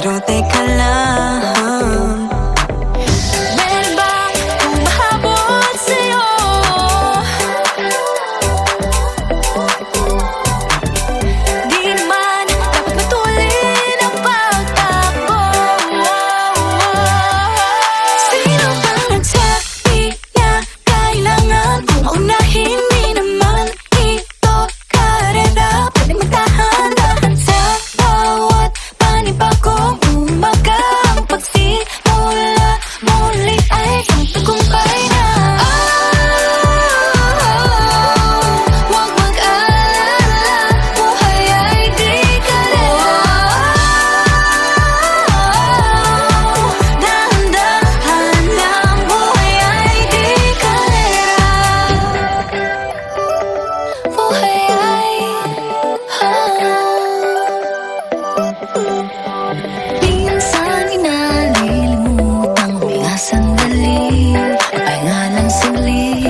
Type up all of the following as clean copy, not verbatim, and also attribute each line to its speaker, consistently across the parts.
Speaker 1: Pero teka lang, meron bang humahabol sa'yo? Di naman dapat matulin ang pagtakbo. Sino bang nagsabi na kailangan kong maunahin? Di naman ito karera, pwede magtahan-tahan sa bawat panibagong umaga. Ang pagsimula muli ay isang tagumpay na. Huwag mag-alala, buhay ay di karera. Dahan-dahan lang, buhay ay di karera. Buhay ay minsan inalilimutang huminga sandali, pahinga ng saglit.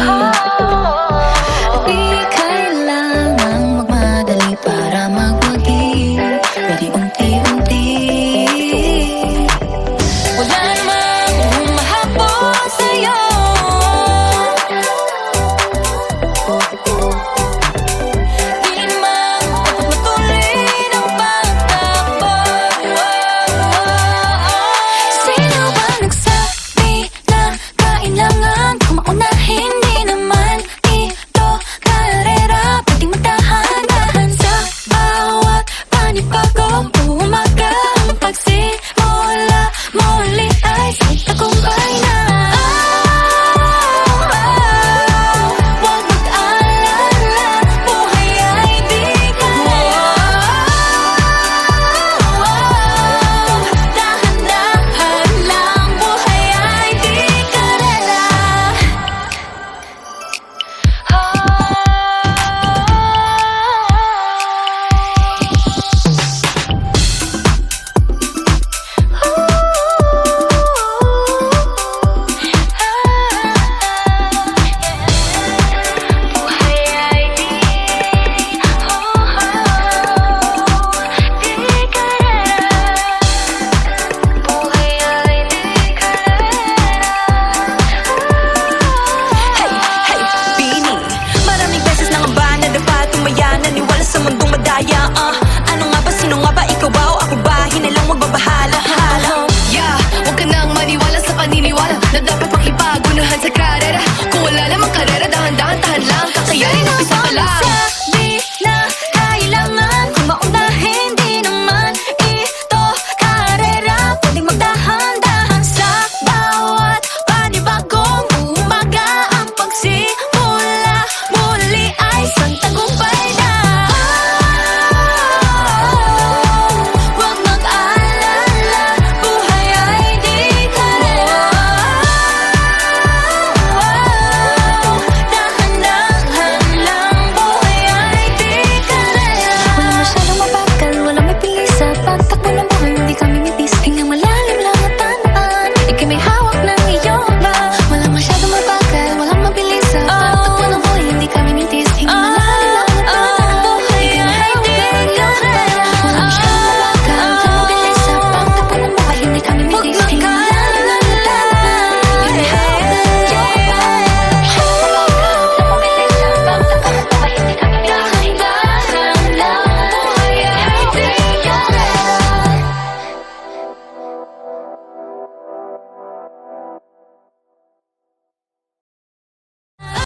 Speaker 1: Di kailangang magmadali para magwagi, pwede unti-unti. Wala namang humahabol sa'yo. Di naman dapat matulin ang pagtakbo. Sino ba nagsabi na kailangan kong maunahin? Di naman ito karera, pwedeng magtahan-tahan sa bawat panibagong umaga. Ang pagsimula muli ay isang tagumpay na. Huwag mag-alala, buhay ay di karera. Dahan-dahan lang, buhay ay di karera. Buhay ay di karera. Buhay ay di karera. Hey, Bini, maraming beses na nga ba nadapa, tumaya, naniwala sa mundong madaya. Ano nga ba, sino nga ba, ikaw ba o ako ba? Hinalang magbabahala.
Speaker 2: Yeah, huwag ka nang maniwala sa paniniwala na dapat pang ipagunahan sa karera. Kung wala namang karera, dahan-dahan, tahan lang.